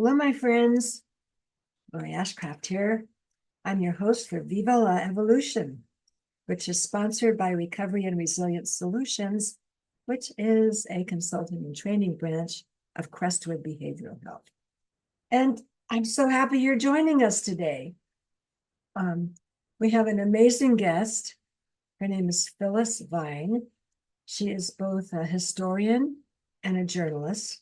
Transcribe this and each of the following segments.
Hello, my friends. Lori Ashcraft here. I'm your host for Viva La Evolution, which is sponsored by Recovery and Resilience Solutions, which is a consulting and training branch of Crestwood Behavioral Health. And I'm so happy you're joining us today. We have an amazing guest. Her name is Phyllis Vine. She is both a historian and a journalist.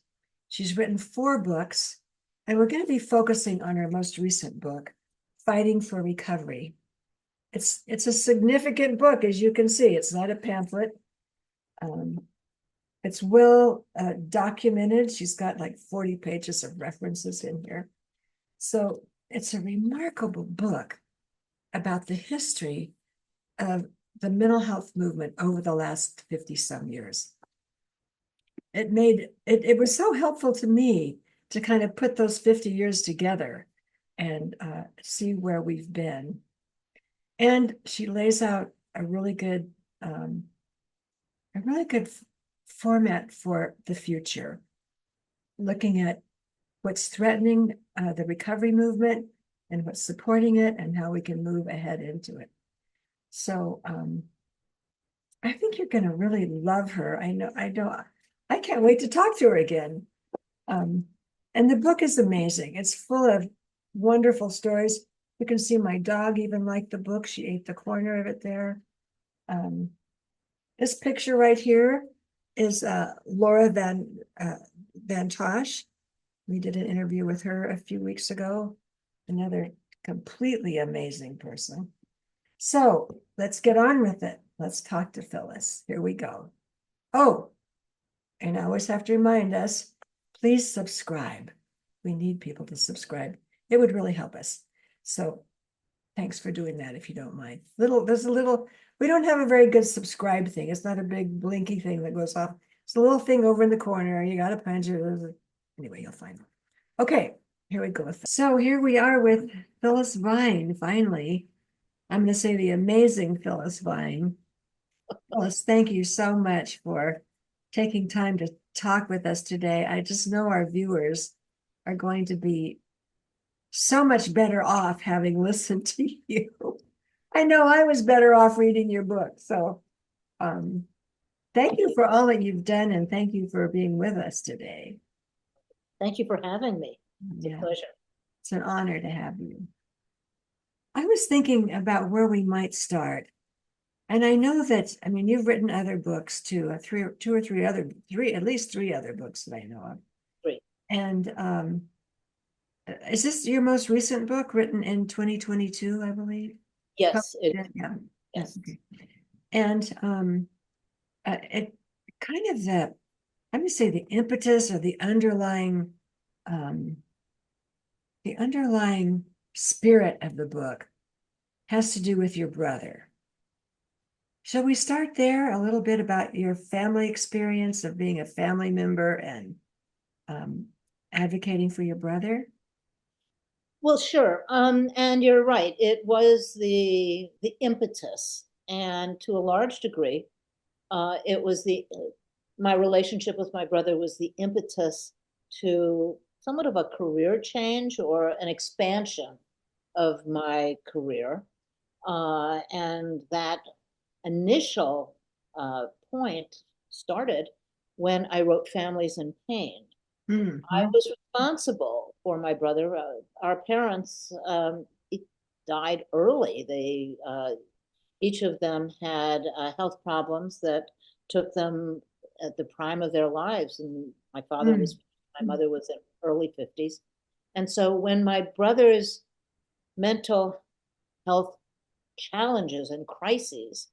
She's written 4 books, and we're going to be focusing on her most recent book, Fighting for Recovery. It's a significant book, as you can see. It's not a pamphlet. It's well documented. She's got like 40 pages of references in here. So it's a remarkable book about the history of the mental health movement over the last 50-some years. It was so helpful to me to kind of put those 50 years together and see where we've been. And she lays out a really good format for the future, looking at what's threatening the recovery movement and what's supporting it and how we can move ahead into it. So I think you're going to really love her. I can't wait to talk to her again. And the book is amazing. It's full of wonderful stories. You can see my dog even liked the book. She ate the corner of it there. This picture right here is Laura Van Tosh. We did an interview with her a few weeks ago. Another completely amazing person. So let's get on with it. Let's talk to Phyllis. Here we go. Oh, and I always have to remind us, please subscribe. We need people to subscribe. It would really help us. So thanks for doing that, if you don't mind. We don't have a very good subscribe thing. It's not a big blinky thing that goes off. It's a little thing over in the corner. You got to punch it. Anyway, you'll find it. Okay, here we go. So here we are with Phyllis Vine, finally. I'm going to say the amazing Phyllis Vine. Phyllis, thank you so much for taking time to talk with us today. I just know our viewers are going to be so much better off having listened to you. I know I was better off reading your book. So thank you for all that you've done, and thank you for being with us today. Thank you for having me. It's a pleasure. It's an honor to have you. I was thinking about where we might start. And I know that, I mean, you've written other books too, at least three other books that I know of. 3. And is this your most recent book, written in 2022, I believe? Yes. Yeah. Yes. Okay. And it kind of I would say the impetus or the underlying spirit of the book has to do with your brother. Shall we start there, a little bit about your family experience of being a family member and advocating for your brother? Well, sure. And you're right. It was the impetus, and to a large degree, it was my relationship with my brother was the impetus to somewhat of a career change or an expansion of my career, and that initial point started when I wrote Families in Pain. Mm-hmm. I was responsible for my brother. Our parents died early. They each of them had health problems that took them at the prime of their lives. And my father was, my mother was in early 50s. And so when my brother's mental health challenges and crises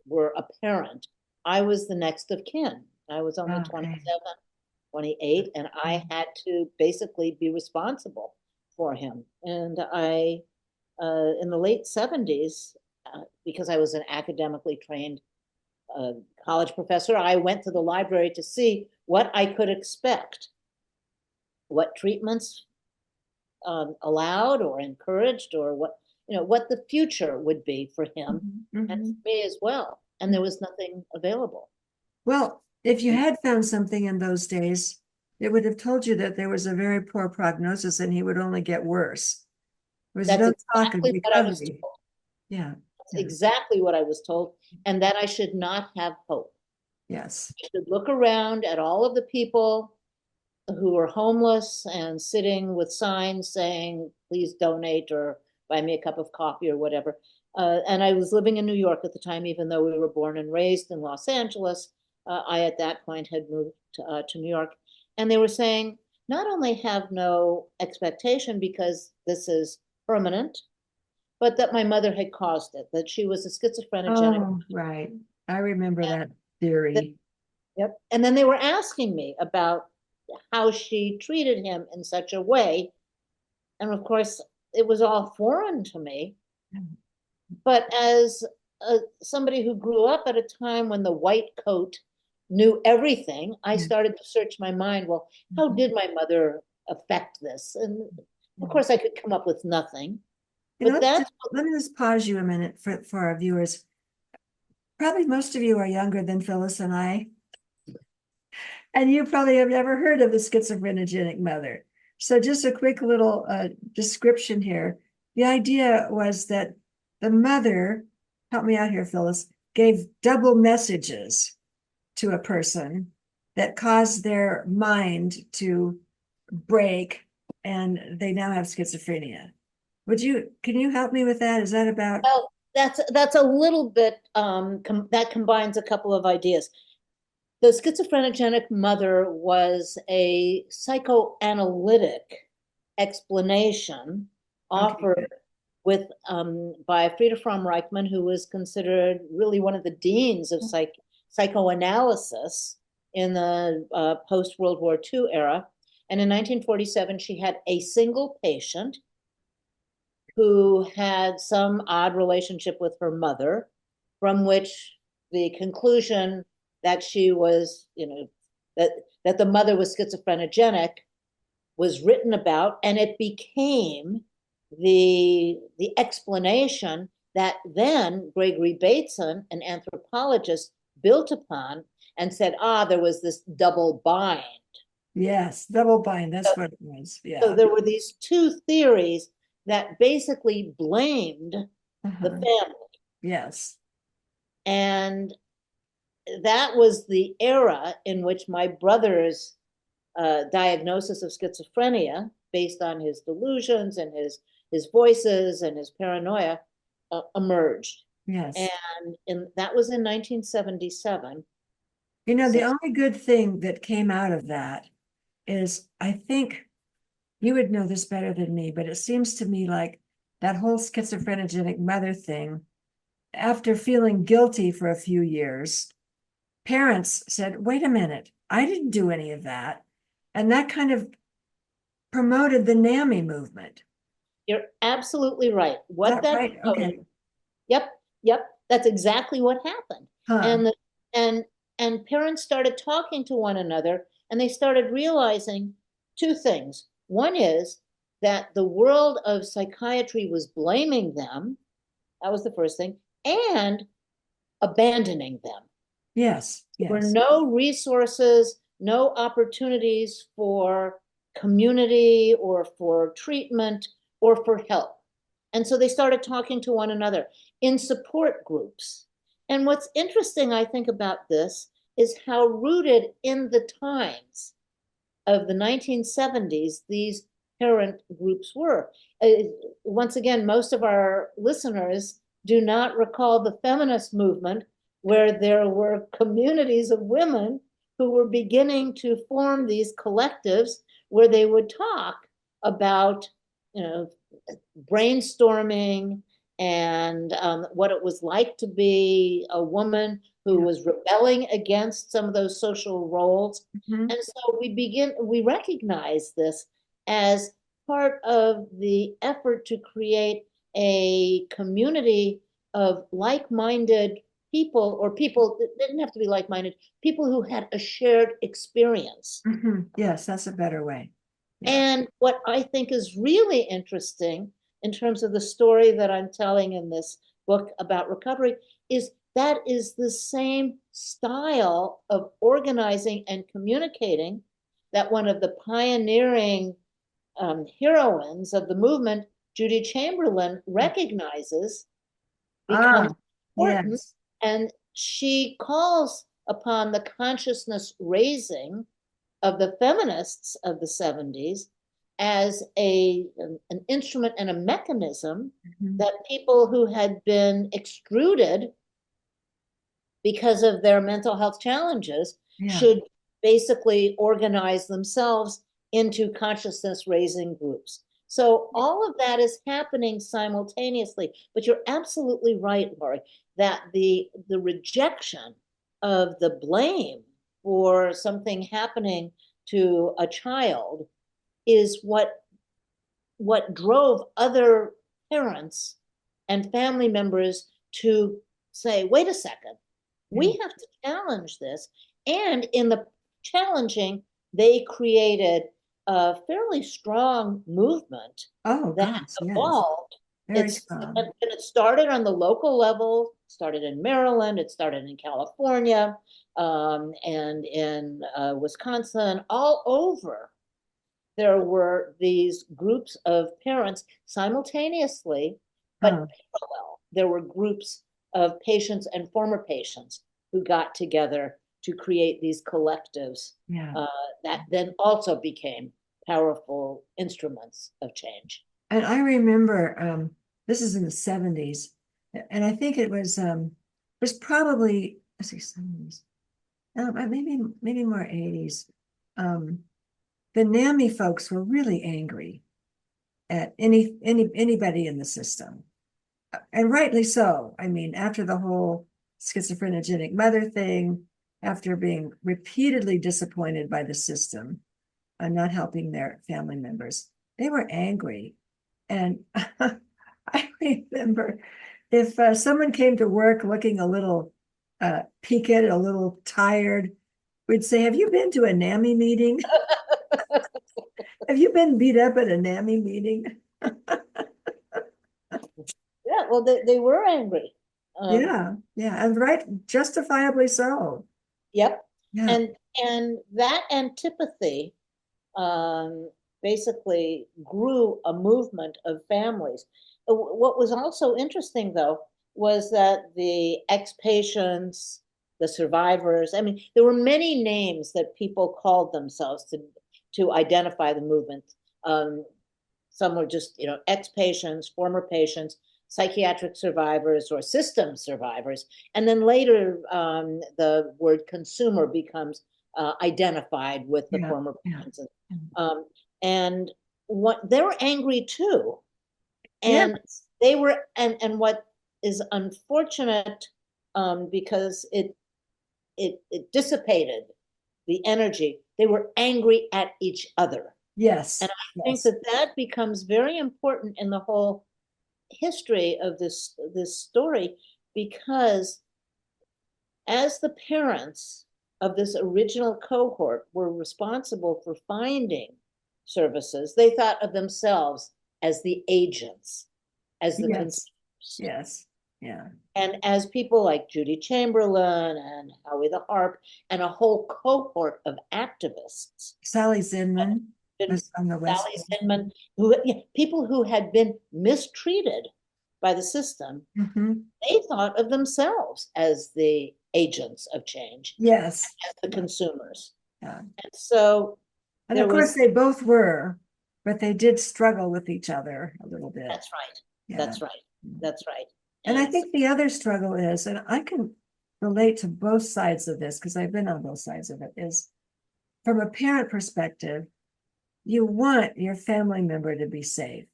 were apparent, I was the next of kin. I was only 27, 28, and I had to basically be responsible for him. And I, in the late 70s, because I was an academically trained college professor, I went to the library to see what I could expect, what treatments allowed or encouraged, or what the future would be for him and for me as well. And there was nothing available. Well, if you had found something in those days, it would have told you that there was a very poor prognosis and he would only get worse. There was That's no talk of exactly what I was recovery. told. Yeah. That's Yeah. exactly what I was told, and that I should not have hope. Yes. I should look around at all of the people who are homeless and sitting with signs saying, please donate or buy me a cup of coffee or whatever. And I was living in New York at the time, even though we were born and raised in Los Angeles. I, at that point, had moved to New York. And they were saying, not only have no expectation because this is permanent, but that my mother had caused it, that she was a schizophrenic. Oh, right. I remember that theory. Yep. And then they were asking me about how she treated him in such a way. And of course, it was all foreign to me. But as somebody who grew up at a time when the white coat knew everything, I started to search my mind. Well, how did my mother affect this? And of course, I could come up with nothing. You know, But that's let me just pause you a minute for our viewers. Probably most of you are younger than Phyllis and I. And you probably have never heard of the schizophrenic mother. So just a quick little description here. The idea was that the mother, help me out here, Phyllis, gave double messages to a person that caused their mind to break, and they now have schizophrenia. Can you help me with that? Is that about? well, that's a little bit that combines a couple of ideas. The schizophrenic mother was a psychoanalytic explanation offered with by Frieda Fromm-Reichmann, who was considered really one of the deans of psychoanalysis in the post-World War II era. And in 1947, she had a single patient who had some odd relationship with her mother, from which the conclusion that she was, that the mother was schizophrenic was written about, and it became the explanation that then Gregory Bateson, an anthropologist, built upon and said, there was this double bind. Yes, double bind, that's what it was. So Yeah. there were these two theories that basically blamed the family. Yes. And that was the era in which my brother's diagnosis of schizophrenia, based on his delusions and his voices and his paranoia, emerged. Yes. And that was in 1977. You know, the only good thing that came out of that is, I think you would know this better than me, but it seems to me like that whole schizophrenic mother thing, after feeling guilty for a few years, parents said, wait a minute, I didn't do any of that. And that kind of promoted the NAMI movement. You're absolutely right. What that right? Okay. Yep. That's exactly what happened. Huh. And parents started talking to one another, and they started realizing two things. One is that the world of psychiatry was blaming them. That was the first thing, and abandoning them. Yes. There were no resources, no opportunities for community or for treatment or for help. And so they started talking to one another in support groups. And what's interesting, I think, about this is how rooted in the times of the 1970s these parent groups were. Once again, most of our listeners do not recall the feminist movement, where there were communities of women who were beginning to form these collectives where they would talk about, brainstorming and what it was like to be a woman who was rebelling against some of those social roles. And so we recognize this as part of the effort to create a community of like-minded people, or people that didn't have to be like-minded, people who had a shared experience. Yes, that's a better way. Yeah. And what I think is really interesting in terms of the story that I'm telling in this book about recovery is that is the same style of organizing and communicating that one of the pioneering heroines of the movement, Judi Chamberlin, recognizes becomes Ah, important. yes. And she calls upon the consciousness raising of the feminists of the 70s as an instrument and a mechanism Mhm. that people who had been extruded because of their mental health challenges Yeah. should basically organize themselves into consciousness raising groups. So all of that is happening simultaneously. But you're absolutely right, Laurie, that the rejection of the blame for something happening to a child is what drove other parents and family members to say, wait a second, Yeah. we have to challenge this. And in the challenging, they created a fairly strong movement Oh, that gosh, yes. evolved. Very strong. It started on the local level, started in Maryland, it started in California, and in Wisconsin, all over. There were these groups of parents simultaneously, but Huh. parallel. There were groups of patients and former patients who got together to create these collectives Yeah. uh, that then also became powerful instruments of change. And I remember this is in the 70s, and I think it was probably let's see, 70s. Maybe more 80s. Um, the NAMI folks were really angry at anybody in the system. And rightly so. I mean, after the whole schizophrenic mother thing, after being repeatedly disappointed by the system and not helping their family members, they were angry. And I remember if someone came to work looking a little peaked, a little tired, we'd say, have you been to a NAMI meeting? Have you been beat up at a NAMI meeting? Yeah, well, they were angry. Um, Yeah, yeah, and right, justifiably so. yep. Yeah, And that antipathy um, basically grew a movement of families. What was also interesting, though, was that the ex-patients, the survivors, I mean, there were many names that people called themselves to identify the movement. Um, some were just, ex-patients, former patients, psychiatric survivors, or system survivors. And then later, the word consumer becomes identified with the yeah, former yeah. patients. Um, and what they were angry too. And Yes, and what is unfortunate, because it dissipated the energy, they were angry at each other. And yes, I think yes. that becomes very important in the whole history of this story, because as the parents of this original cohort were responsible for finding services, they thought of themselves as the agents, as the Yes, consumers. yes, yeah. And as people like Judi Chamberlin and Howie the Harp and a whole cohort of activists, Sally Zinman been was on the West Sally Coast. Zinman, who, yeah, people who had been mistreated by the system, Mhm. they thought of themselves as the agents of change, Yes, as the yeah, consumers. yeah. And so And of there course was, they both were, but they did struggle with each other a little bit. that's right, Yeah. that's right, that's right. And I And so, think the other struggle is, and I can relate to both sides of this because I've been on both sides of it, is from a parent perspective, you want your family member to be safe.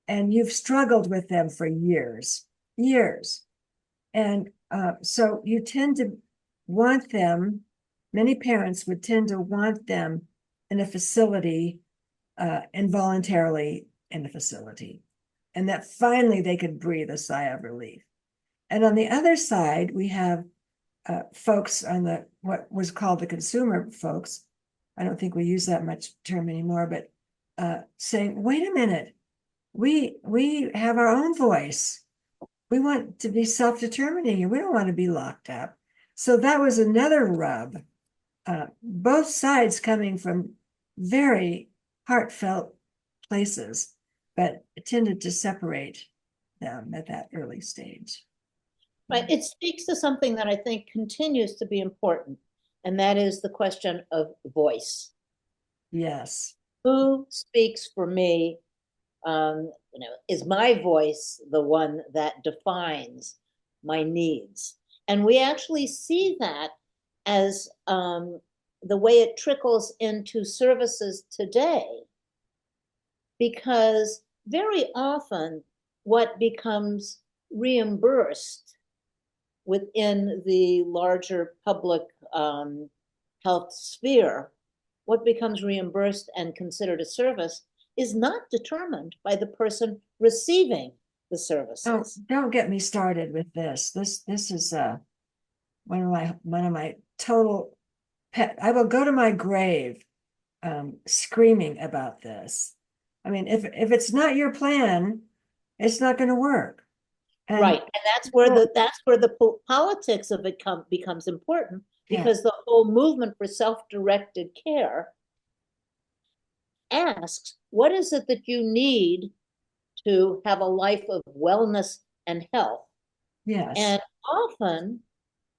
And you've struggled with them for years, years. And so you tend to want them, many parents would tend to want them in a facility, involuntarily in the facility, and that finally they could breathe a sigh of relief. And on the other side, we have folks on the what was called the consumer folks. I don't think we use that much term anymore, but saying, "Wait a minute, we have our own voice. We want to be self-determining, and we don't want to be locked up." So that was another rub both sides coming from very heartfelt places, but it tended to separate them at that early stage. Right. It speaks to something that I think continues to be important, and that is the question of voice. Yes. Who speaks for me? Is my voice the one that defines my needs? And we actually see that as the way it trickles into services today, because very often what becomes reimbursed within the larger public health sphere, what becomes reimbursed and considered a service is not determined by the person receiving the services. Oh, don't get me started with this. This is one of my total pet. I will go to my grave screaming about this. I mean, if it's not your plan, it's not going to work. And right, and that's where the politics of it becomes important, because the whole movement for self-directed care asks, what is it that you need to have a life of wellness and health? yes, And often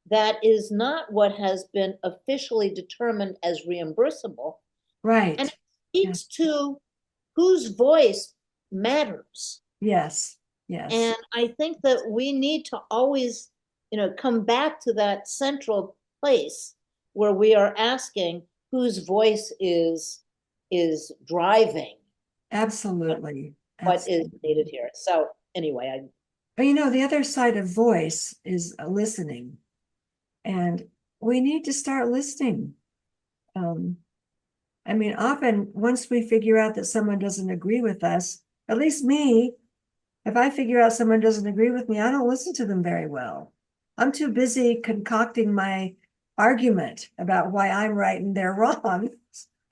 that is not what has been officially determined as reimbursable. right. And it speaks to whose voice matters. Yes, yes. And I think that we need to always, come back to that central place where we are asking whose voice is driving Absolutely. what is needed here. So anyway, But the other side of voice is listening. And we need to start listening. I mean, often once we figure out that someone doesn't agree with us, at least me, if I figure out someone doesn't agree with me, I don't listen to them very well. I'm too busy concocting my argument about why I'm right and they're wrong.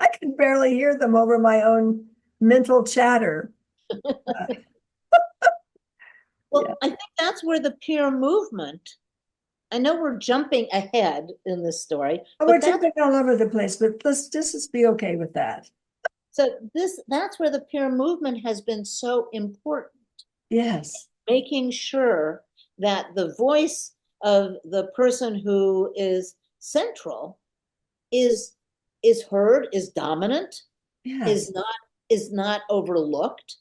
I can barely hear them over my own mental chatter. well, yeah. I think that's where the peer movement, I know we're jumping ahead in this story. Oh, we're jumping all over the place, but let's just be okay with that. So that's where the peer movement has been so important. Yes. Making sure that the voice of the person who is central is heard, is dominant, yes. is not overlooked,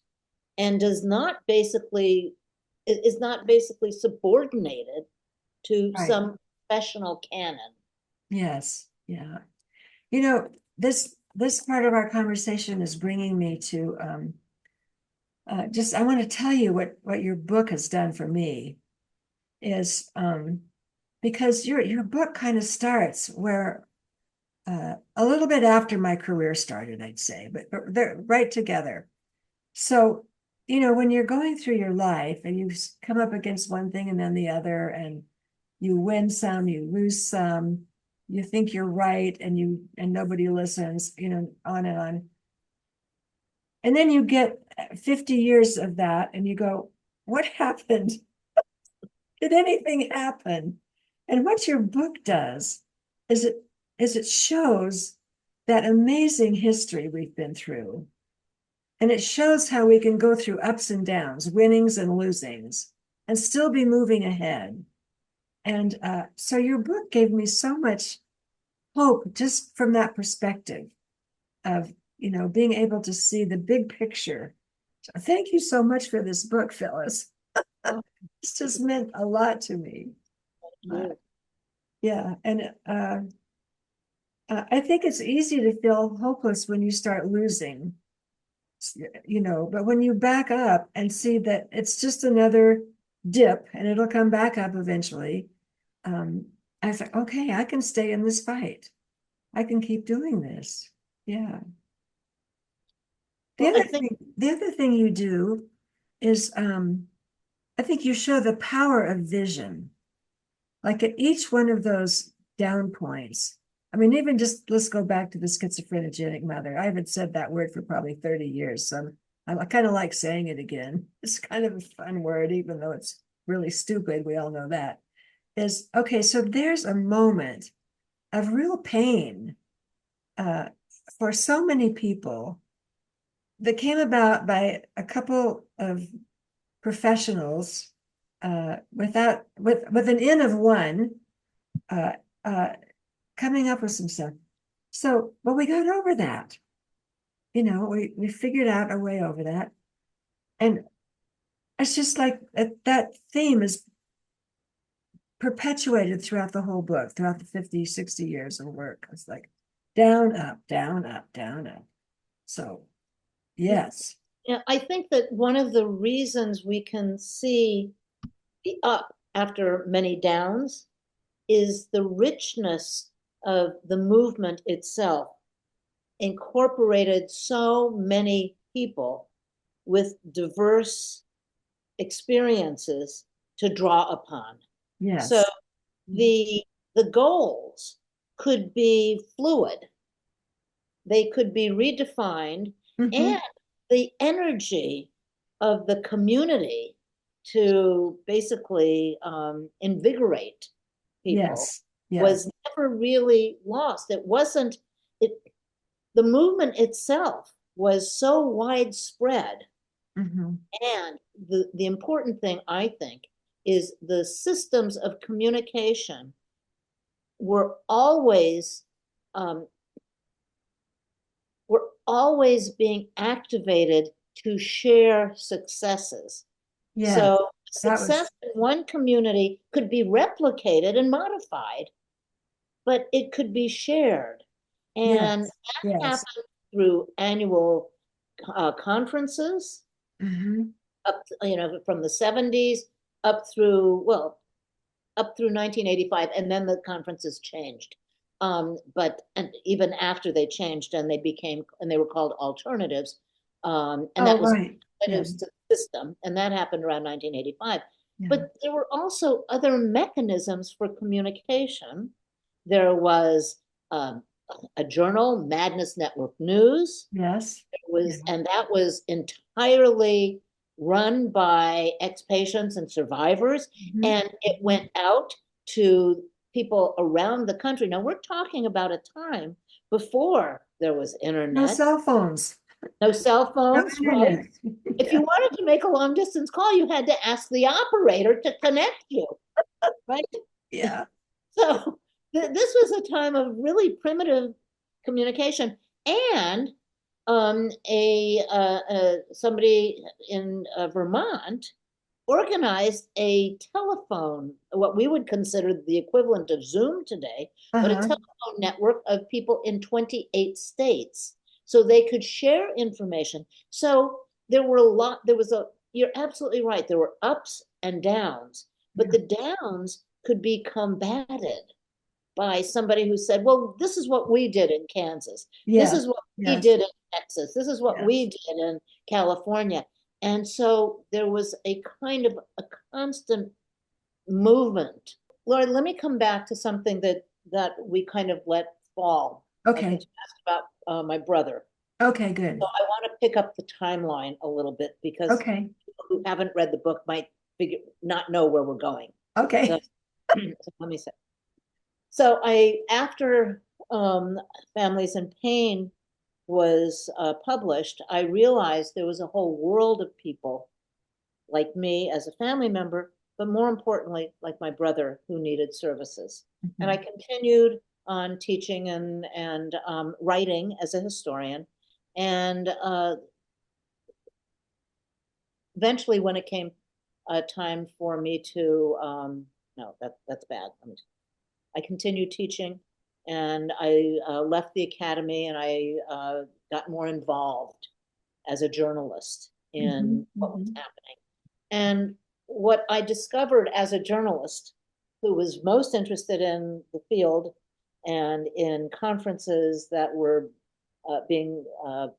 and is not basically subordinated to some professional canon. Yes. Yeah. This part of our conversation is bringing me to I want to tell you what your book has done for me is because your book kind of starts where a little bit after my career started, I'd say, but they're right together. So, when you're going through your life and you come up against one thing and then the other, and you win some, you lose some, you think you're right and nobody listens, on and on. And then you get 50 years of that and you go, what happened? Did anything happen? And what your book does is it shows that amazing history we've been through. And it shows how we can go through ups and downs, winnings and losings, and still be moving ahead. And so your book gave me so much hope just from that perspective of, being able to see the big picture. So thank you so much for this book, Phyllis. This just meant a lot to me. Yeah. And I think it's easy to feel hopeless when you start losing, but when you back up and see that it's just another dip and it'll come back up eventually, I thought, okay, I can stay in this fight. I can keep doing this. Yeah. The other thing you do is, I think you show the power of vision. Like at each one of those down points. I mean, even just let's go back to the schizophrenic mother. I haven't said that word for probably 30 years. So I kind of like saying it again. It's kind of a fun word, even though it's really stupid. We all know that. Is okay. So there's a moment of real pain for so many people that came about by a couple of professionals with an in of one uh, uh, coming up with some stuff. So, but we got over that. We figured out a way over that. And it's just like that theme is perpetuated throughout the whole book, throughout the 50, 60 years of work. It's like down, up, down, up, down, up. So, yes. Yeah, I think that one of the reasons we can see the up after many downs is the richness of the movement itself incorporated so many people with diverse experiences to draw upon. Yes. So the goals could be fluid. They could be redefined, and the energy of the community to basically invigorate people was never really lost. It wasn't, the movement itself was so widespread. And the important thing, I think, is the systems of communication were always being activated to share successes. So success in one community could be replicated and modified, but it could be shared. And that happened through annual conferences, up from the 70s up through 1985, and then the conferences changed. But even after they changed and they were called alternatives, and that was alternatives to the system, and that happened around 1985. But there were also other mechanisms for communication. There was a journal, Madness Network News. And that was entirely run by ex-patients and survivors, and it went out to people around the country. Now, we're talking about a time before there was internet. No cell phones. No cell phones, right? If you wanted to make a long distance call, you had to ask the operator to connect you, right? Yeah. So this was a time of really primitive communication, and somebody in Vermont organized a telephone, what we would consider the equivalent of Zoom today, but a telephone network of people in 28 states, so they could share information. So you're absolutely right, there were ups and downs, but the downs could be combated by somebody who said, well, this is what we did in Kansas. This is what we did in Texas. This is what we did in California. And so there was a kind of a constant movement. Laura, let me come back to something that we kind of let fall. Okay. You asked about my brother. Okay, good. So I want to pick up the timeline a little bit, because people who haven't read the book might not know where we're going. Okay. So let me say. So after Families in Pain was published, I realized there was a whole world of people like me as a family member, but more importantly, like my brother, who needed services. And I continued on teaching and writing as a historian. And eventually, when it came time for me to, no, that's bad. I continued teaching, and I left the academy, and I got more involved as a journalist in what was happening. And what I discovered as a journalist who was most interested in the field and in conferences that were being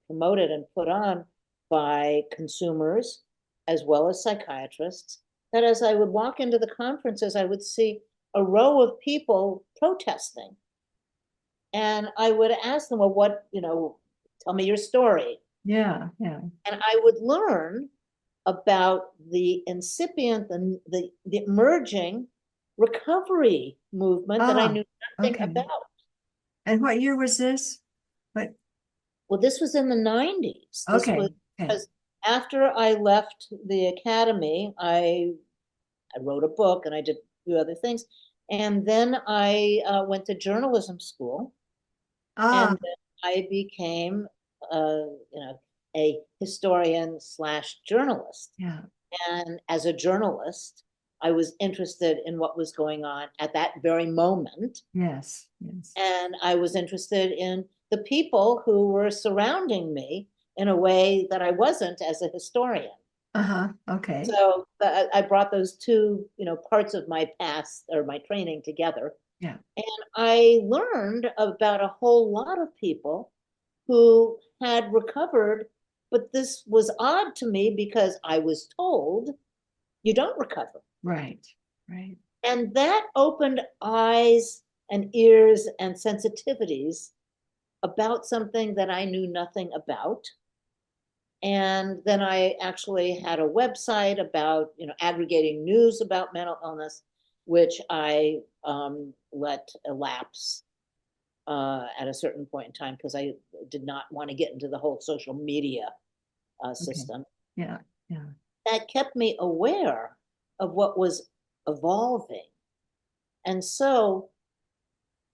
promoted and put on by consumers as well as psychiatrists, that as I would walk into the conferences, I would see a row of people protesting. And I would ask them, well, tell me your story. Yeah. And I would learn about the incipient and the emerging recovery movement that I knew nothing about. And what year was this? What? Well, this was in the 90s. This was Okay. Okay. because after I left the academy, I wrote a book and I did a few other things. And then I went to journalism school, Ah, and then I became, you know, a historian slash journalist. yeah. And as a journalist, I was interested in what was going on at that very moment. Yes. Yes. And I was interested in the people who were surrounding me in a way that I wasn't as a historian. Uh-huh. Okay. So I brought those two, parts of my past or my training together. Yeah. And I learned about a whole lot of people who had recovered, but this was odd to me because I was told you don't recover. Right. Right. And that opened eyes and ears and sensitivities about something that I knew nothing about. And then I actually had a website about, aggregating news about mental illness, which I let elapse at a certain point in time because I did not want to get into the whole social media Okay. system. Yeah. Yeah. That kept me aware of what was evolving. And so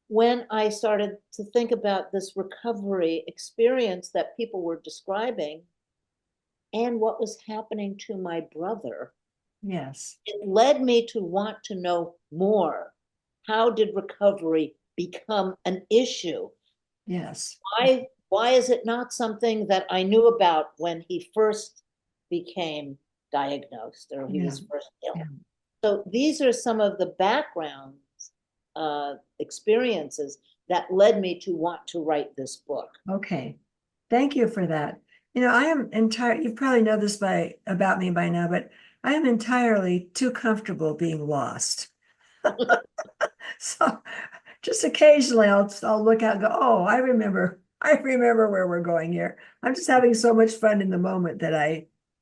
when I started to think about this recovery experience that people were describing and what was happening to my brother, Yes. it led me to want to know more. How did recovery become an issue? Yes. Why is it not something that I knew about when he first became diagnosed or he Yeah. was first ill? Yeah. So these are some of the background experiences that led me to want to write this book. Okay. Thank you for that. I am you probably know this about me by now, but I am entirely too comfortable being lost. So just occasionally I'll look out and go, oh, I remember where we're going here. I'm just having so much fun in the moment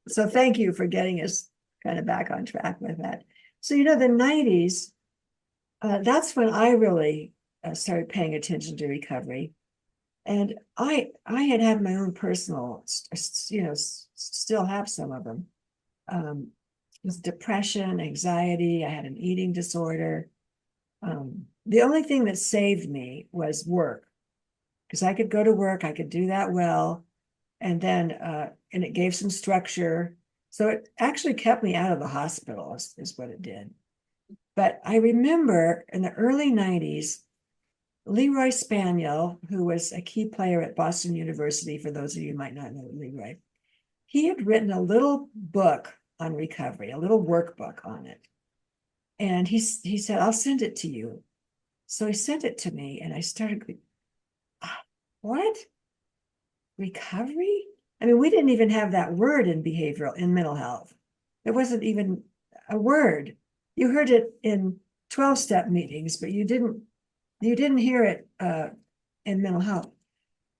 so thank you for getting us kind of back on track with that. So, the 90s, that's when I really started paying attention to recovery. And I had my own personal, still have some of them. With depression, anxiety, I had an eating disorder. The only thing that saved me was work because I could go to work, I could do that well, and then and it gave some structure. So it actually kept me out of the hospital, is what it did. But I remember in the early 90s, Leroy Spaniel, who was a key player at Boston University, for those of you who might not know Leroy, he had written a little book on recovery, a little workbook on it. And he said, I'll send it to you. So he sent it to me, and I started, what? Recovery? I mean, we didn't even have that word in mental health. It wasn't even a word. You heard it in 12-step meetings, but you didn't hear it in mental health.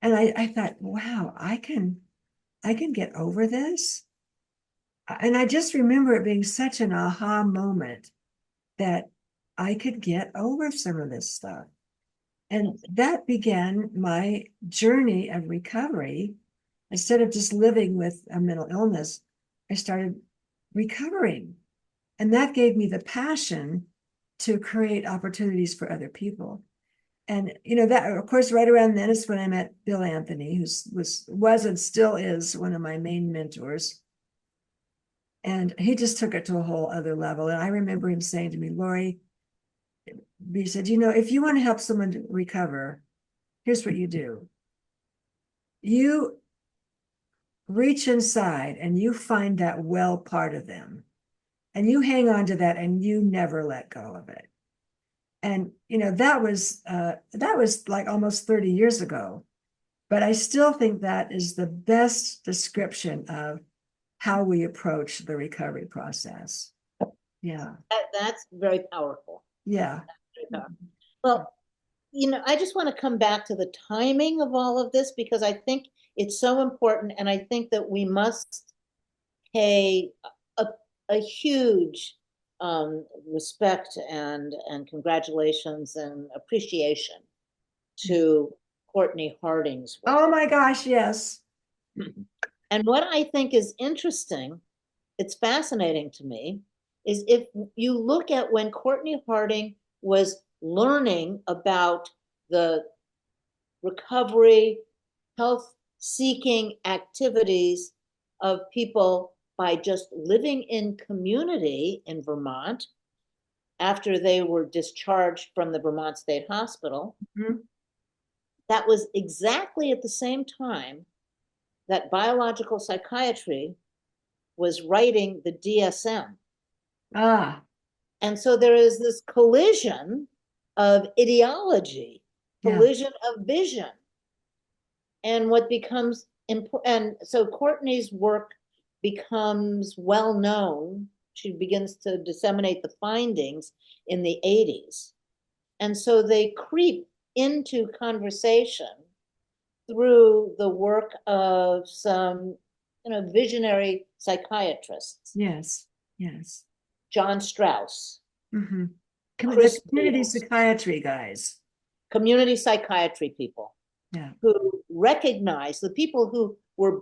And I thought, wow, I can get over this. And I just remember it being such an aha moment that I could get over some of this stuff. And that began my journey of recovery. Instead of just living with a mental illness, I started recovering. And that gave me the passion to create opportunities for other people. And that, of course, right around then is when I met Bill Anthony, who was and still is one of my main mentors. And he just took it to a whole other level. And I remember him saying to me, Lori, he said, if you want to help someone to recover, here's what you do. You reach inside and you find that well part of them. And you hang on to that and you never let go of it. And that was like almost 30 years ago. But I still think that is the best description of how we approach the recovery process. Yeah. That's very powerful. Yeah. Very powerful. Well, I just want to come back to the timing of all of this because I think it's so important. And I think that we must pay a huge respect and congratulations and appreciation to Courtney Harding's work. Oh my gosh, yes. And what I think is interesting, it's fascinating to me, is if you look at when Courtney Harding was learning about the recovery, health seeking activities of people by just living in community in Vermont after they were discharged from the Vermont State Hospital. Mm-hmm. That was exactly at the same time that biological psychiatry was writing the DSM. Ah. And so there is this collision of ideology, collision of vision. And what becomes important, and so Courtney's work becomes well known. She begins to disseminate the findings in the 80s. And so they creep into conversation through the work of some, visionary psychiatrists. Yes, yes. John Strauss. Mm-hmm. Chris The community Beals. psychiatry guys. Community psychiatry people. Yeah. Who recognize the people who were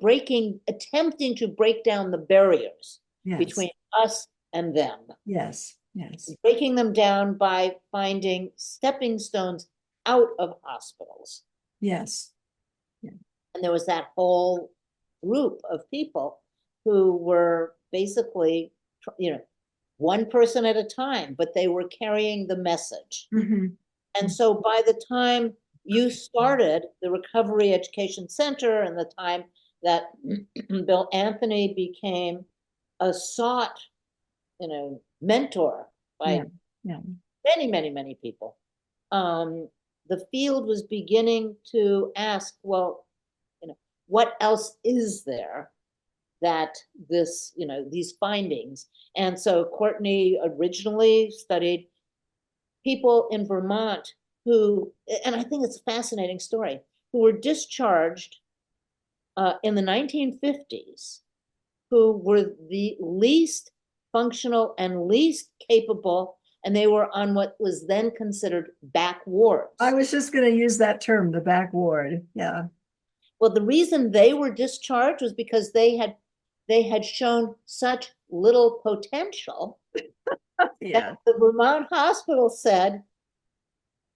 attempting to break down the barriers between us and them. Yes, yes. Breaking them down by finding stepping stones out of hospitals. Yes. Yeah. And there was that whole group of people who were basically, one person at a time, but they were carrying the message. Mm-hmm. And so by the time you started the Recovery Education Center and the time that Bill Anthony became a sought, mentor by many, many, many people, the field was beginning to ask, well, what else is there that these findings? And so Courtney originally studied people in Vermont who, and I think it's a fascinating story, who were discharged in the 1950s, who were the least functional and least capable, and they were on what was then considered back wards. I was just going to use that term, the back ward. Yeah. Well, the reason they were discharged was because they had shown such little potential. Yeah. The Vermont hospital said,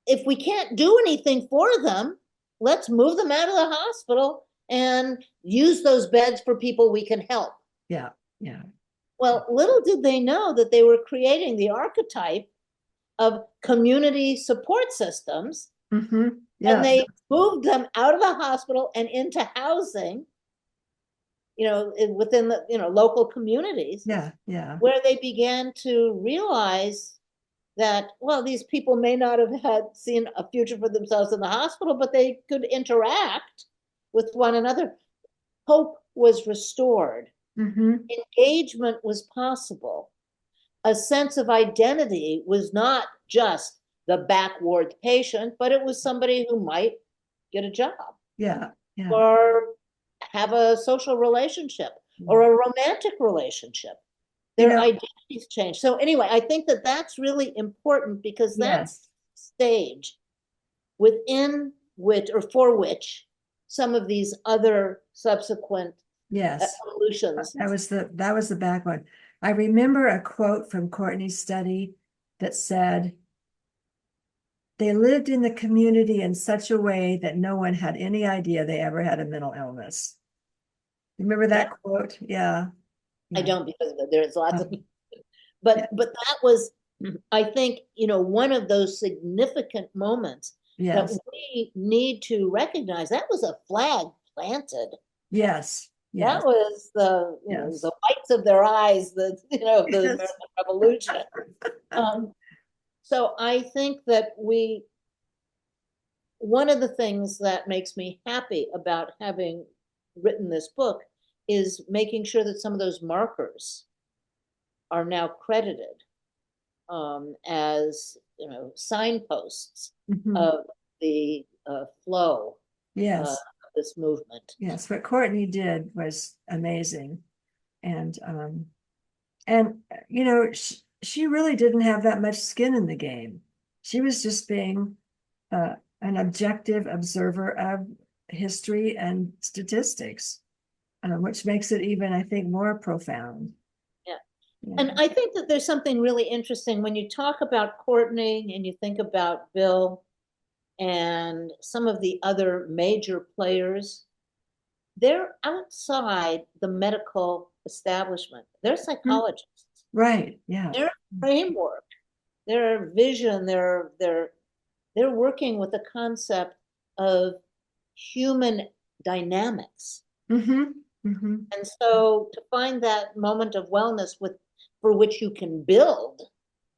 if we can't do anything for them, let's move them out of the hospital and use those beds for people we can help. Yeah, yeah. Well, little did they know that they were creating the archetype of community support systems. Mm-hmm. Yeah. And they moved them out of the hospital and into housing, within the, local communities. Yeah, yeah. Where they began to realize that, well, these people may not have had seen a future for themselves in the hospital, but they could interact with one another. Hope was restored. Mm-hmm. Engagement was possible. A sense of identity was not just the backward patient, but it was somebody who might get a job. Yeah, yeah. Or have a social relationship or a romantic relationship. Their identities change. So anyway, I think that that's really important because that's stage within which or for which some of these other subsequent evolutions. That was the back one. I remember a quote from Courtney's study that said, they lived in the community in such a way that no one had any idea they ever had a mental illness. Remember that quote? Yeah. I don't, because there's lots of, but that was, I think, one of those significant moments that we need to recognize. That was a flag planted. Yes. That was the, the whites of their eyes, the American Revolution. So I think that one of the things that makes me happy about having written this book is making sure that some of those markers are now credited as signposts of the flow of this movement. Yes, what Courtney did was amazing, and she really didn't have that much skin in the game. She was just being a an objective observer of history and statistics, which makes it even, I think, more profound. Yeah. Yeah. And I think that there's something really interesting when you talk about Courtney and you think about Bill and some of the other major players. They're outside the medical establishment. They're psychologists. Right. Yeah. Their framework, their vision, they're working with the concept of human dynamics. Mm-hmm. Mm-hmm. And so to find that moment of wellness for which you can build,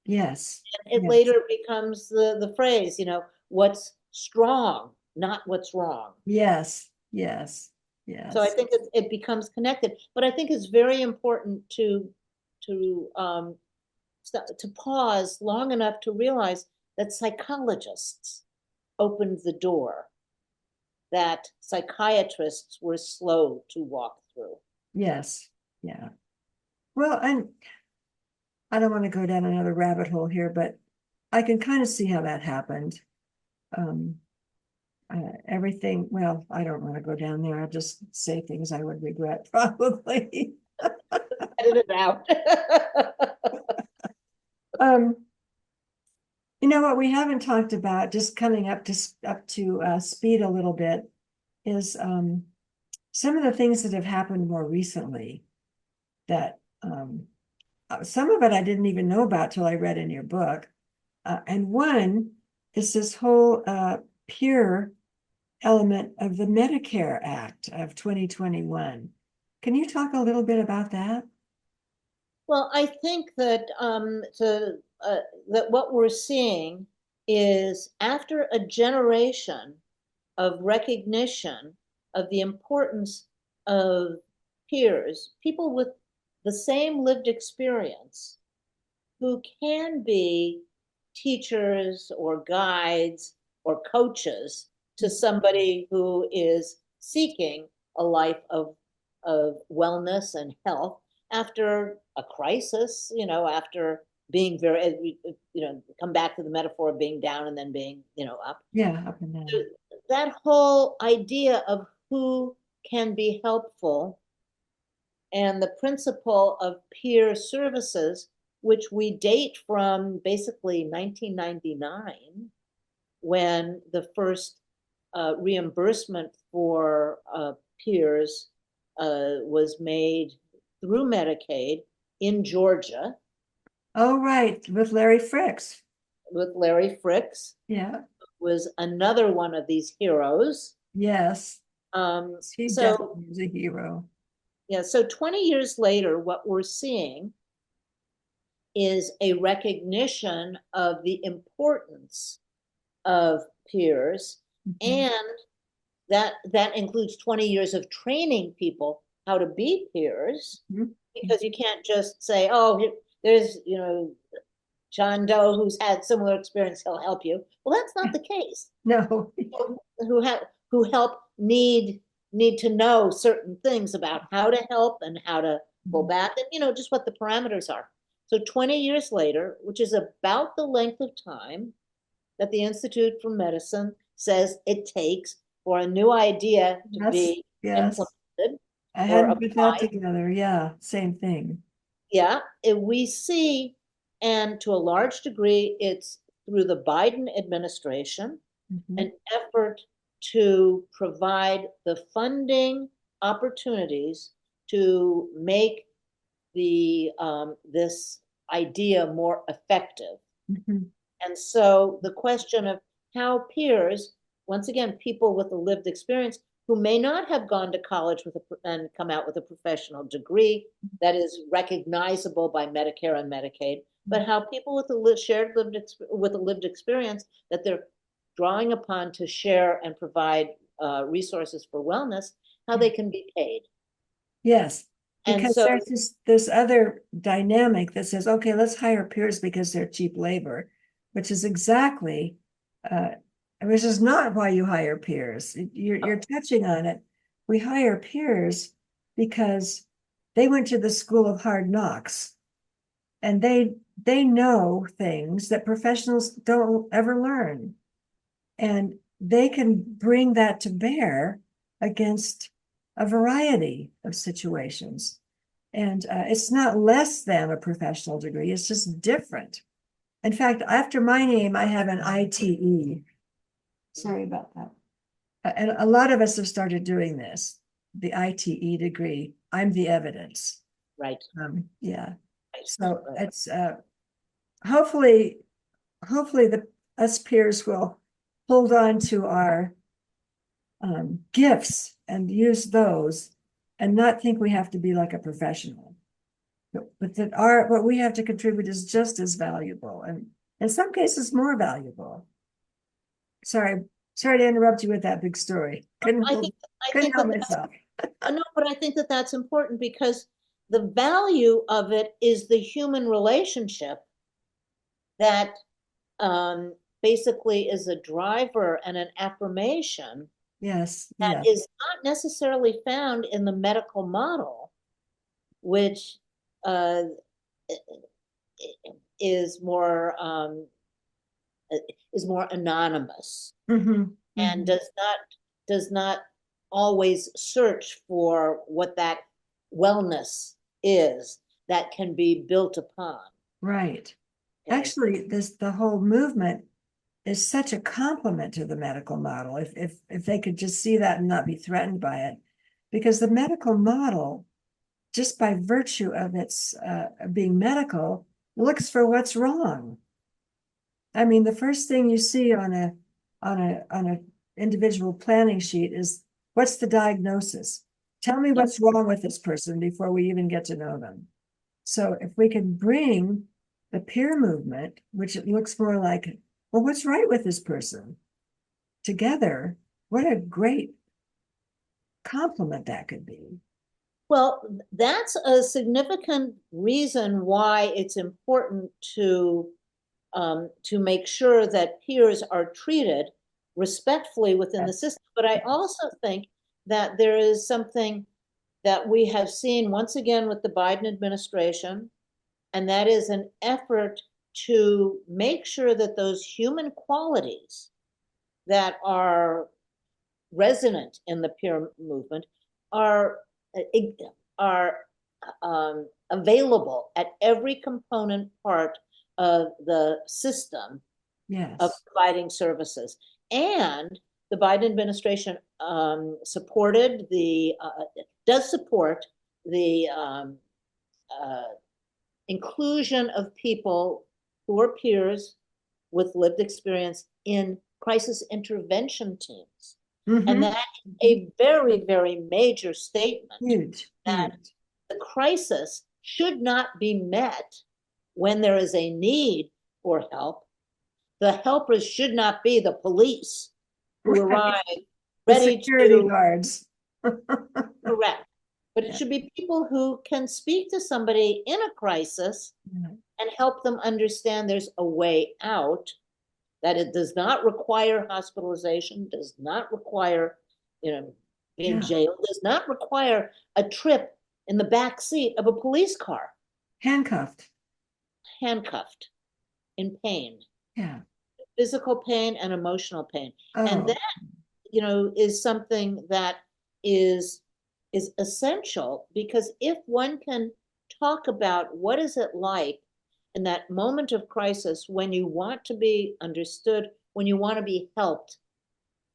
Yes. it Yes. later becomes the phrase, what's strong, not what's wrong. Yes. Yes. So I Yes. think it becomes connected, but I think it's very important to to pause long enough to realize that psychologists opened the door that psychiatrists were slow to walk through. Yes. Yeah. Well, and I don't want to go down another rabbit hole here, but I can kind of see how that happened. Um, Everything, well, I don't want to go down there. I'll just say things I would regret probably. Edit it out. Um, you know what we haven't talked about, just coming up to speed a little bit, is some of the things that have happened more recently that some of it I didn't even know about till I read in your book. And one is this whole peer element of the Medicare Act of 2021. Can you talk a little bit about that? Well, I think that that what we're seeing is after a generation of recognition of the importance of peers, people with the same lived experience who can be teachers or guides or coaches to somebody who is seeking a life of wellness and health after a crisis, after being very, come back to the metaphor of being down and then being, up. Yeah, up and down. That whole idea of who can be helpful and the principle of peer services, which we date from basically 1999, when the first reimbursement for peers was made through Medicaid in Georgia. Oh, right, with Larry Fricks. With Larry Fricks. Yeah. Was another one of these heroes. Yes. He So definitely is a hero. yeah, so 20 years later, what we're seeing is a recognition of the importance of peers, Mhm. and that includes 20 years of training people how to be peers, Mhm. because you can't just say, oh, there's John Doe who's had similar experience, he'll help you. Well, that's not the case. No. People who help need to know certain things about how to help and how to pull back, and just what the parameters are. So 20 years later, which is about the length of time that the Institute for Medicine says it takes for a new idea to Yes, be yes. implemented I or hadn't put that applied. together. Yeah, same thing. Yeah, we see, and to a large degree, it's through the Biden administration, Mhm. an effort to provide the funding opportunities to make the this idea more effective. Mhm. And so the question of how peers, once again, people with a lived experience who may not have gone to college and come out with a professional degree that is recognizable by Medicare and Medicaid, but how people with a lived experience that they're drawing upon to share and provide resources for wellness, how they can be paid. Yes, And because so, there's this other dynamic that says, okay, let's hire peers because they're cheap labor, which is exactly, which is not why you hire peers. You're touching on it. We hire peers because they went to the school of hard knocks, and they know things that professionals don't ever learn. And they can bring that to bear against a variety of situations. And it's not less than a professional degree, it's just different. In fact, after my name, I have an ITE. Sorry about that. And a lot of us have started doing this, the ITE degree. I'm the evidence. Right. Yeah. Right. So Right. it's hopefully the us peers will hold on to our gifts and use those and not think we have to be like a professional. But that what we have to contribute is just as valuable and in some cases more valuable. Sorry to interrupt you with that big story. I think Couldn't help myself. no, but I think that that's important because the value of it is the human relationship that basically is a driver and an affirmation Yes, that yes. is not necessarily found in the medical model, which uh, is more anonymous Mm-hmm, and mm-hmm. does not always search for what that wellness is that can be built upon. Right. Okay. Actually, the whole movement is such a compliment to the medical model. If they could just see that and not be threatened by it, because the medical model, just by virtue of its being medical, looks for what's wrong. I mean, the first thing you see on a individual planning sheet is what's the diagnosis? Tell me Yep. what's wrong with this person before we even get to know them. So if we can bring the peer movement, which it looks more like, well, what's right with this person together, what a great compliment that could be. Well, that's a significant reason why it's important to make sure that peers are treated respectfully within the Yes. system. But I also think that there is something that we have seen once again with the Biden administration, and that is an effort to make sure that those human qualities that are resonant in the peer movement are are available at every component part of the system of Yes. providing services. And the Biden administration supported does support the uh, inclusion of people who are peers with lived experience in crisis intervention teams. And Mm-hmm. that is Mm-hmm. a very, very major statement Huge, that huge. the crisis should not be met when there is a need for help. The helpers should not be the police who Right. arrive The ready security to guards. correct. But it Yeah. should be people who can speak to somebody in a crisis and help them understand there's a way out, that it does not require hospitalization, does not require, being Yeah. jailed, does not require a trip in the back seat of a police car, Handcuffed. handcuffed, in pain, Yeah. physical pain and emotional pain. And Oh, that, is something that is is essential, because if one can talk about what is it like in that moment of crisis when you want to be understood, when you want to be helped,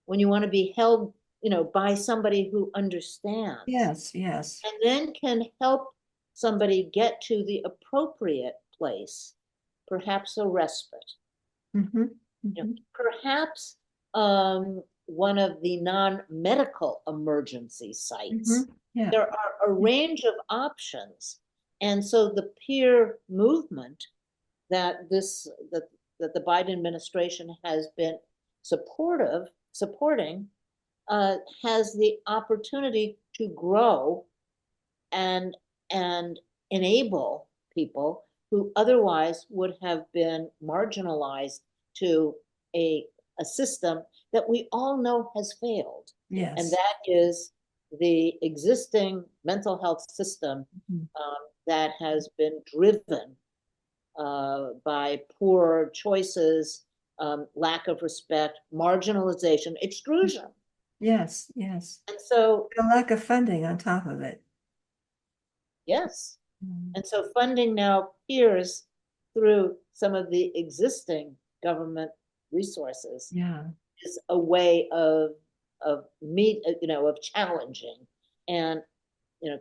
when you want to be held, by somebody who understands, yes, yes. and then can help somebody get to the appropriate place, perhaps a respite, Mm-hmm. Mm-hmm. perhaps one of the non-medical emergency Mm-hmm. sites. Yeah. There are a range of options. And so the peer movement that that the Biden administration has been supporting, has the opportunity to grow and and enable people who otherwise would have been marginalized to a, a system that we all know has failed. And Yes. that is the existing mental health system Mm-hmm. that has been driven by poor choices lack of respect, marginalization, extrusion. Yes, yes. And so, A lack of funding on top of it. yes. And so funding now appears through some of the existing government resources Yeah. is a way of of challenging and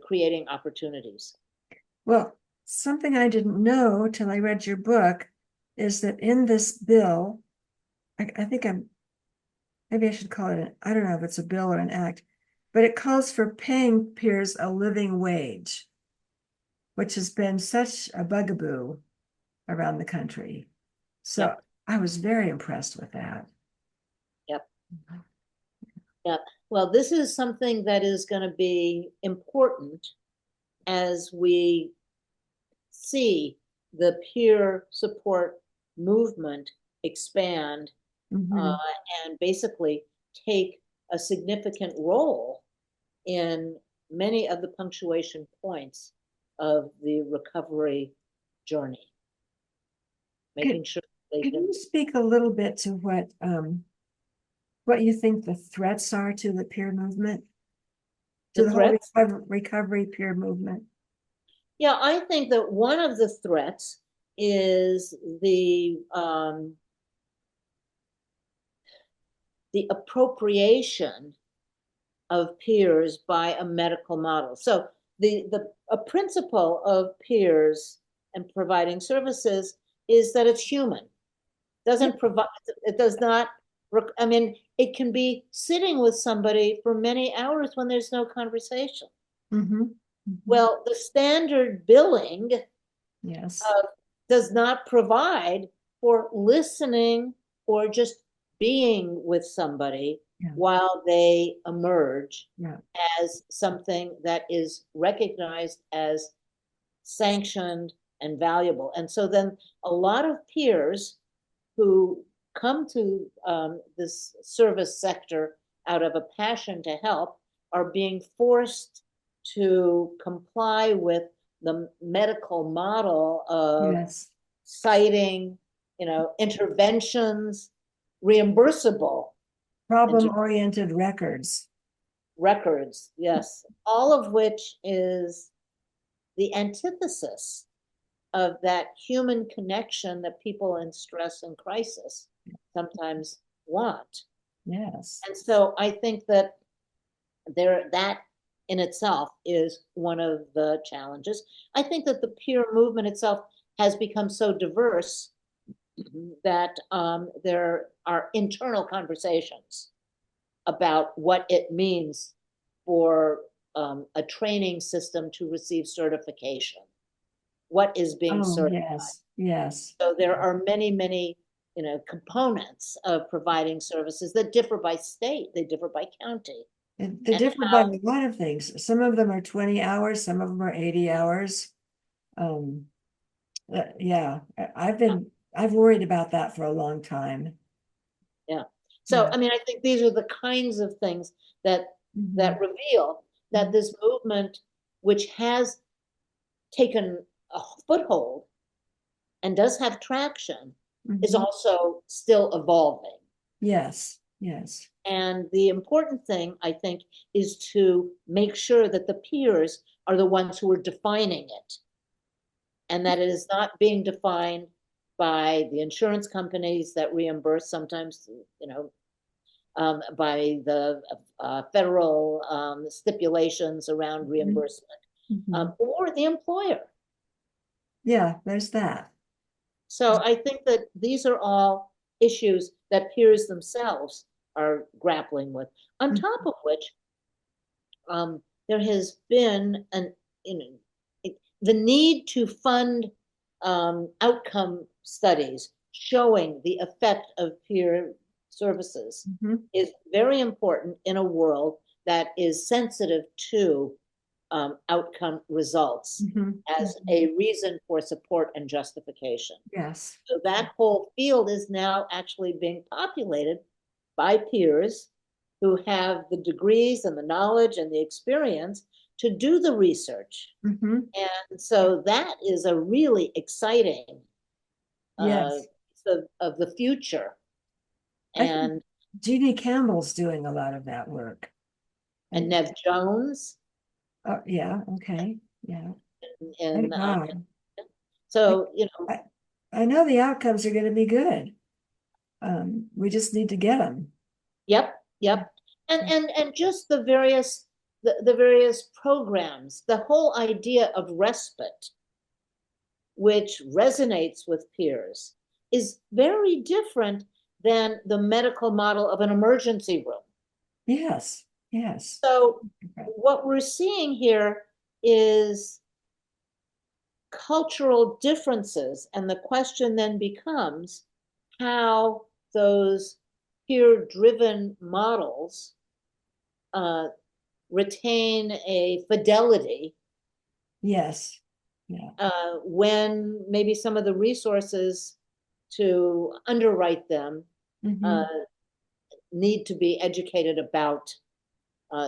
creating opportunities. Well, something I didn't know till I read your book is that in this bill, I think maybe I should call it, I don't know if it's a bill or an act, but it calls for paying peers a living wage, which has been such a bugaboo around the country. So Yep. I was very impressed with that. Yep. Yep. Well, this is something that is going to be important as we see the peer support movement expand Mhm. and basically take a significant role in many of the punctuation points of the recovery journey, making sure they Can can. you speak a little bit to what you think the threats are to the peer movement, to The the whole threats? recovery peer movement? Yeah, I think that one of the threats is the appropriation of peers by a medical model. So a principle of peers and providing services is that it's human. Doesn't provide, it does not, I mean, it can be sitting with somebody for many hours when there's no conversation. Mm-hmm. Mm-hmm. Well, the standard billing Yes. does not provide for listening or just being with somebody Yeah. while they emerge Yeah. as something that is recognized as sanctioned and valuable. And so then a lot of peers who come to this service sector out of a passion to help are being forced to comply with the medical model of Yes. citing, interventions, reimbursable Problem-oriented records. records, yes, all of which is the antithesis of that human connection that people in stress and crisis sometimes want. Yes. And so I think that that in itself is one of the challenges. I think that the peer movement itself has become so diverse that there are internal conversations about what it means for a training system to receive certification. What is being Oh, certified? yes. Yes. So there are many, many, components of providing services that differ by state, they differ by county. They And differ by a lot of things. Some of them are 20 hours, some of them are 80 hours. Um, yeah, I've worried about that for a long time. yeah. So, Yeah. I mean, I think these are the kinds of things that Mhm. reveal that this movement, which has taken a foothold and does have traction, is Mhm. also still evolving. Yes, yes. And the important thing, I think, is to make sure that the peers are the ones who are defining it, and that it is not being defined by the insurance companies that reimburse sometimes, by the federal stipulations around Mhm. reimbursement, Mhm. or the employer. Yeah, there's that. So I think that these are all issues that peers themselves are grappling with. On top of which, there has been you know, the need to fund outcome studies showing the effect of peer services Mhm. is very important in a world that is sensitive to outcome results Mhm. as Mhm. a reason for support and justification. Yes. So that whole field is now actually being populated by peers who have the degrees and the knowledge and the experience to do the research. Mhm. And so that is a really exciting Yes. of the future. I think And Judi Campbell's doing a lot of that work. And Nev Jones yeah, okay, yeah. in God. I, so you know, I know the outcomes are going to be good. We just need to get them. yep. And just the various programs, the whole idea of respite, which resonates with peers, is very different than the medical model of an emergency room. Yes, yes. So what we're seeing here is cultural differences, and the question then becomes how those peer-driven models uh, retain a fidelity Yes, yeah. when maybe some of the resources to underwrite them uh, Mhm. need to be educated about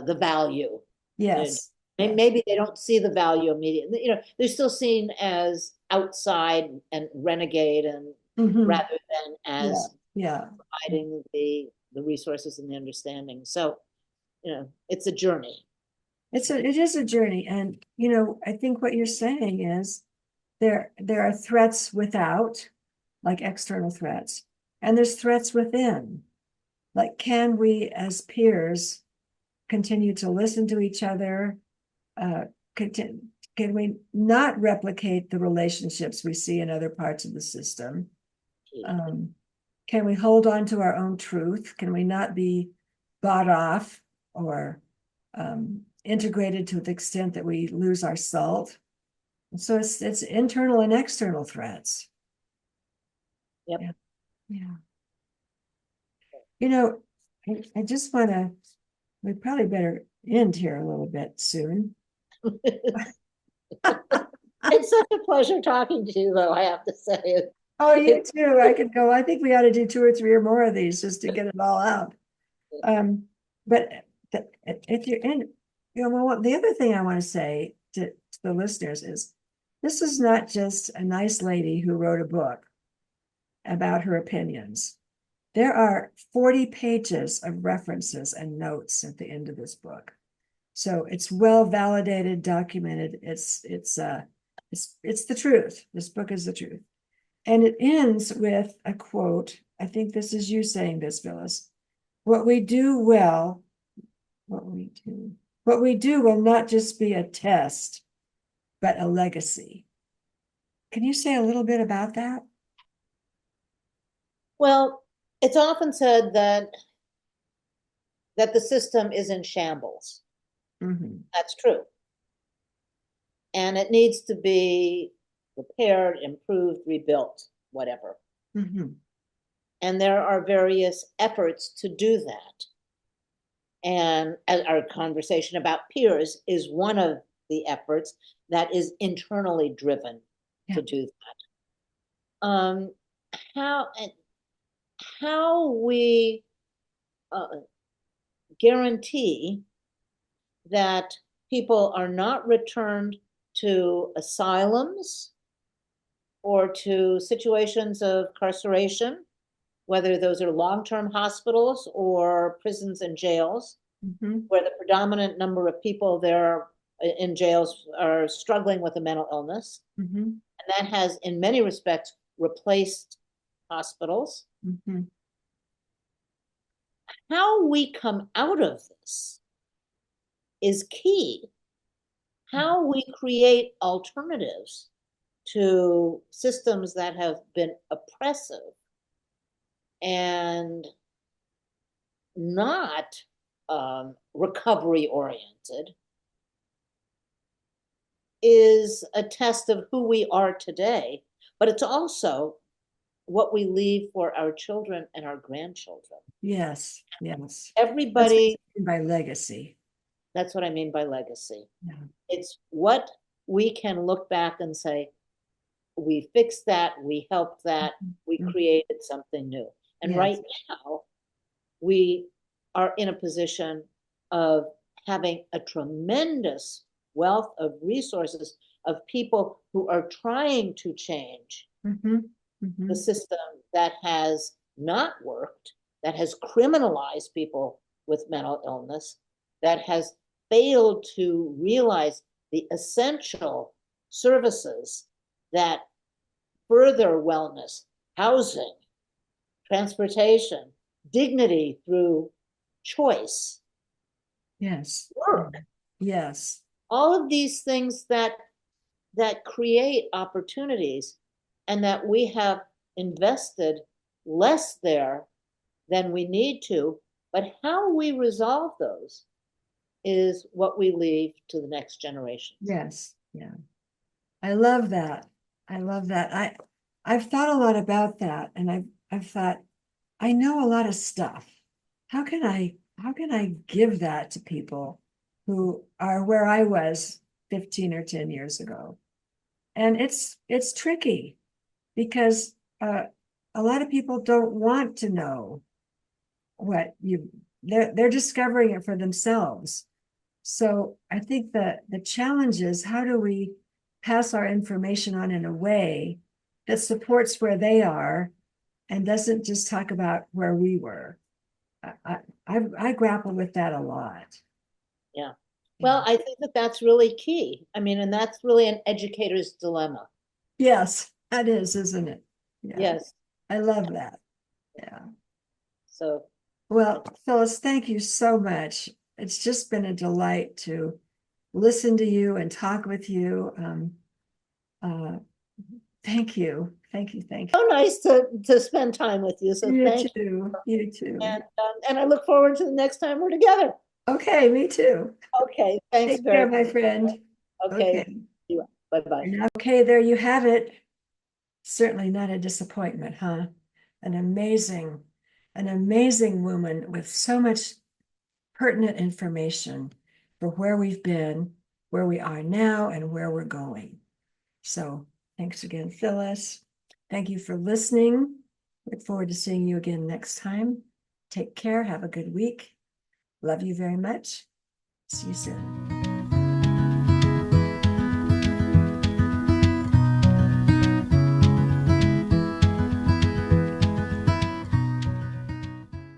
the value. Yes, And yes. maybe they don't see the value immediately. You know, they're still seen as outside and renegade, and Mhm. rather than Yeah, as yeah. providing the resources and the understanding. So, you know, it's a journey. It is a journey. And I think what you're saying is there are threats without, like external threats, and there's threats within. Like, can we as peers continue to listen to each other? Uh, continue, can we not replicate the relationships we see in other parts of the system? Um, can we hold on to our own truth? Can we not be bought off or integrated to the extent that we lose our salt? So it's internal and external threats. Yep. Yeah, yeah. You know, I just want to. We probably better end here a little bit soon. It's such a pleasure talking to you, though, I have to say. Oh, you too. I could go. I think we ought to do two or three or more of these just to get it all out. But if you're in, well, the other thing I want to say to the listeners is this is not just a nice lady who wrote a book about her opinions. There are 40 pages of references and notes at the end of this book. So it's well validated, documented. It's the truth. This book is the truth. And it ends with a quote. I think this is you saying this, Phyllis. What we do well, what we do will not just be a test, but a legacy. Can you say a little bit about that? Well, it's often said that the system is in shambles. Mm-hmm. That's true. And it needs to be repaired, improved, rebuilt, whatever. Mm-hmm. And there are various efforts to do that. And our conversation about peers is one of the efforts that is internally driven Yeah. to do that. How how we guarantee that people are not returned to asylums or to situations of incarceration, whether those are long-term hospitals or prisons and jails, Mm-hmm. where the predominant number of people there in jails are struggling with a mental illness. Mm-hmm. And that has, in many respects, replaced hospitals. Mm-hmm. How we come out of this is key. How we create alternatives to systems that have been oppressive and not recovery oriented is a test of who we are today, but it's also what we leave for our children and our grandchildren. Yes, yes. That's what Everybody, I mean by legacy. that's what I mean by legacy. Yeah. It's what we can look back and say, we fixed that, we helped that, we Mm-hmm. created something new. And right Yes. now, we are in a position of having a tremendous wealth of resources of people who are trying to change Mm-hmm. Mm-hmm. the system that has not worked that has criminalized people with mental illness, that has failed to realize the essential services that further wellness, housing, transportation, dignity through choice, Yes. work, Yes. all of these things that create opportunities, and that we have invested less there than we need to. But how we resolve those is what we leave to the next generation. Yes. Yeah. I love that. I love that. I've thought a lot about that, and I've thought, I know a lot of stuff. How can I give that to people who are where I was 15 or 10 years ago? And it's tricky because a lot of people don't want to know what they're discovering it for themselves. So I think that the challenge is, how do we pass our information on in a way that supports where they are and doesn't just talk about where we were? I grapple with that a lot. Yeah. Well, I think that that's really key. I mean, and that's really an educator's dilemma. Yes, that is, isn't it? Yeah, Yes. I love that. Yeah. So, Well, Phyllis, thank you so much. It's just been a delight to listen to you and talk with you. Uh, thank you. Thank you. Thank so nice to spend time with you. So you. You thank you. too. You too. And I look forward to the next time we're together. Okay, me too. Okay. Thanks Take very care, my much. friend. Okay. Okay. Bye-bye. Okay, there you have it. Certainly not a disappointment, huh? An amazing woman with so much pertinent information for where we've been, where we are now, and where we're going. So thanks again, Phyllis. Thank you for listening. Look forward to seeing you again next time. Take care. Have a good week. Love you very much. See you soon.